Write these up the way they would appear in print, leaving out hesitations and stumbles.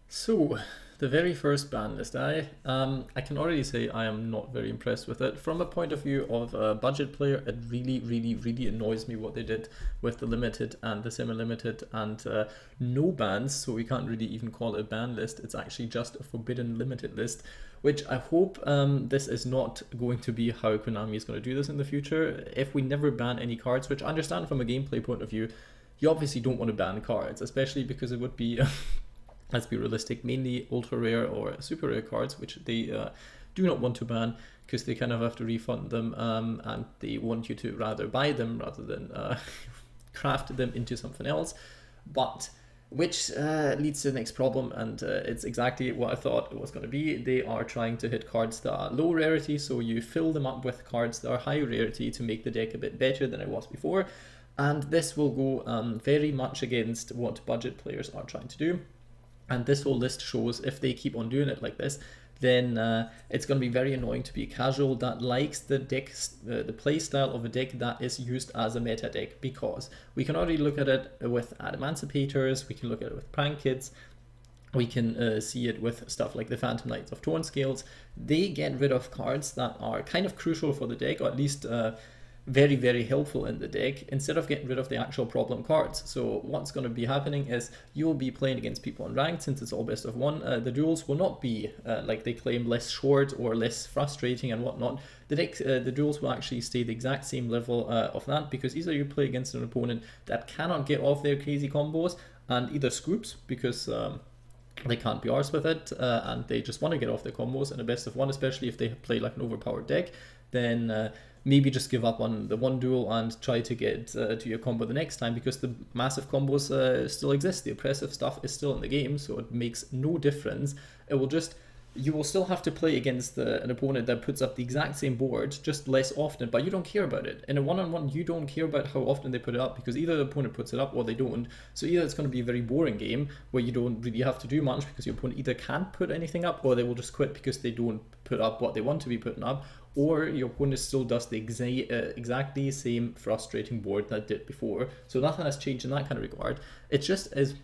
So, the very first ban list, I can already say I am not very impressed with it. From a point of view of a budget player, it really annoys me what they did with the limited and the semi-limited and no bans, so we can't really even call it a ban list. It's actually just a forbidden limited list, which I hope this is not going to be how Konami is going to do this in the future. If we never ban any cards, which I understand from a gameplay point of view, you obviously don't want to ban cards, especially because it would be let's be realistic, mainly ultra rare or super rare cards, which they do not want to ban because they kind of have to refund them, and they want you to rather buy them rather than craft them into something else. But which leads to the next problem, and it's exactly what I thought it was going to be. They are trying to hit cards that are low rarity, so you fill them up with cards that are high rarity to make the deck a bit better than it was before. And this will go very much against what budget players are trying to do. And this whole list shows if they keep on doing it like this, then it's going to be very annoying to be a casual that likes the deck, the play style of a deck that is used as a meta deck, because we can already look at it with Adamantimators, we can look at it with Prank Kids, we can see it with stuff like the Phantom Knights of Torn Scales. They get rid of cards that are kind of crucial for the deck, or at least very helpful in the deck, instead of getting rid of the actual problem cards. So what's going to be happening is you'll be playing against people in ranked, since it's all best of one. The duels will not be like they claim less short or less frustrating and whatnot. The duels will actually stay the exact same level of that, because either you play against an opponent that cannot get off their crazy combos and either scoops because they can't be arsed with it, and they just want to get off their combos in a best of one, especially if they play like an overpowered deck, then maybe just give up on the one duel and try to get to your combo the next time, because the massive combos still exist. The oppressive stuff is still in the game, so it makes no difference. It will just, you will still have to play against an opponent that puts up the exact same board, just less often, but you don't care about it. In a one-on-one, you don't care about how often they put it up, because either the opponent puts it up or they don't. So either it's going to be a very boring game where you don't really have to do much because your opponent either can't put anything up, or they will just quit because they don't put up what they want to be putting up, or your opponent still does the exactly same frustrating board that did before. So nothing has changed in that kind of regard. It just is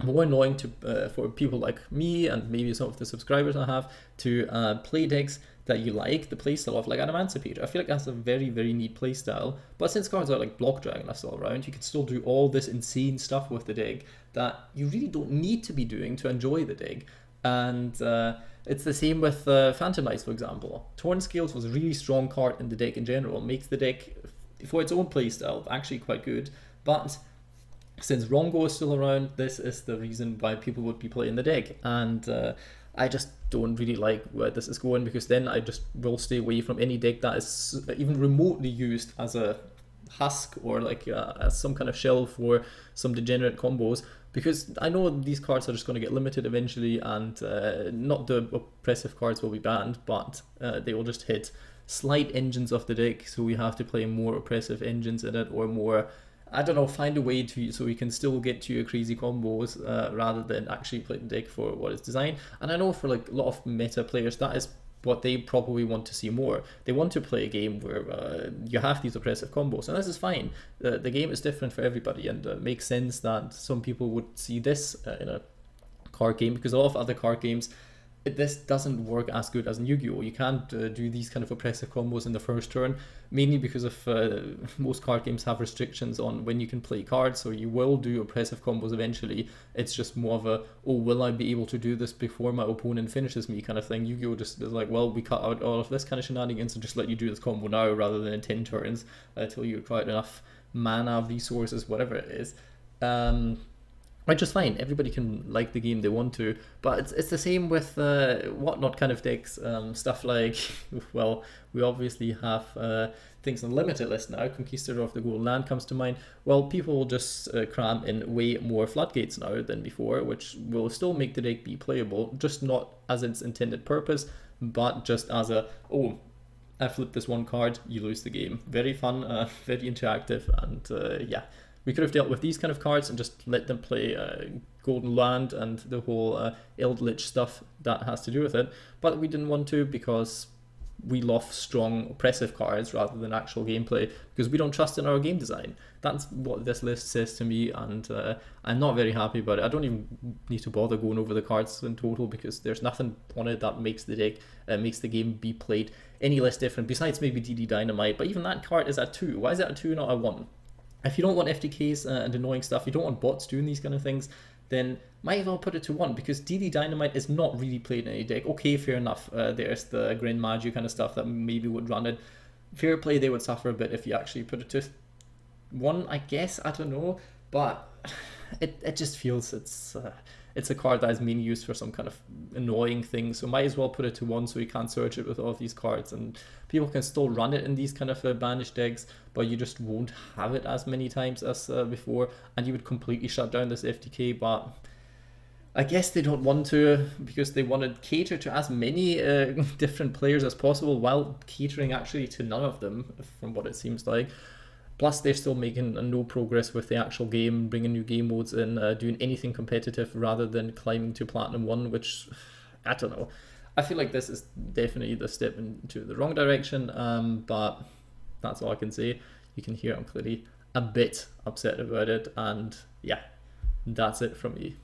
more annoying to for people like me and maybe some of the subscribers I have to play decks that you like the playstyle of, like Adamantimator. I feel like that's a very neat playstyle, but since cards are like Block Dragon are still around, you can still do all this insane stuff with the deck that you really don't need to be doing to enjoy the deck. And it's the same with Phantom Knights, for example. Torn Scales was a really strong card in the deck in general, makes the deck, for its own playstyle, actually quite good. But since Rongo is still around, this is the reason why people would be playing the deck. And I just don't really like where this is going, because then I just will stay away from any deck that is even remotely used as a husk or like as some kind of shell for some degenerate combos, because I know these cards are just going to get limited eventually, and not the oppressive cards will be banned, but they will just hit slight engines of the deck, so we have to play more oppressive engines in it, or more, I don't know, find a way to, so we can still get to your crazy combos rather than actually play the deck for what it's designed. And I know for like a lot of meta players, that is what they probably want to see more. They want to play a game where you have these oppressive combos, and this is fine. The game is different for everybody, and it makes sense that some people would see this in a card game, because a lot of other card games, this doesn't work as good as in Yu-Gi-Oh! You can't do these kind of oppressive combos in the first turn, mainly because of most card games have restrictions on when you can play cards, so you will do oppressive combos eventually. It's just more of a, oh, will I be able to do this before my opponent finishes me kind of thing. Yu-Gi-Oh! Just is like, well, we cut out all of this kind of shenanigans and just let you do this combo now rather than in 10 turns until you acquire enough mana, resources, whatever it is. Which is fine, everybody can like the game they want to, but it's the same with whatnot kind of decks, stuff like, well, we obviously have things on the limited list now. Conquistador of the Golden Land comes to mind. Well, people will just cram in way more floodgates now than before, which will still make the deck be playable, just not as its intended purpose, but just as a, oh, I flipped this one card, you lose the game. Very fun, very interactive, and yeah. We could have dealt with these kind of cards and just let them play Golden Land and the whole Eldritch stuff that has to do with it, but we didn't want to, because we love strong, oppressive cards rather than actual gameplay because we don't trust in our game design. That's what this list says to me, and I'm not very happy about it. I don't even need to bother going over the cards in total because there's nothing on it that makes the deck, makes the game be played any less different, besides maybe DD Dynamite, but even that card is a 2. Why is it a 2, not a 1? If you don't want FTKs and annoying stuff, you don't want bots doing these kind of things, then might as well put it to 1, because DD Dynamite is not really played in any deck. Okay, fair enough, there's the Grand Magi kind of stuff that maybe would run it. Fair play, they would suffer a bit if you actually put it to 1, I guess, I don't know, but it just feels it's a card that is mainly used for some kind of annoying thing, so might as well put it to 1 so you can't search it with all of these cards, and people can still run it in these kind of banished decks, but you just won't have it as many times as before, and you would completely shut down this FTK, but I guess they don't want to because they want to cater to as many different players as possible while catering actually to none of them, from what it seems like. Plus, they're still making no progress with the actual game, bringing new game modes in, doing anything competitive rather than climbing to Platinum 1, which, I don't know. I feel like this is definitely the step into the wrong direction, but that's all I can say. You can hear I'm clearly a bit upset about it, and yeah, that's it from me.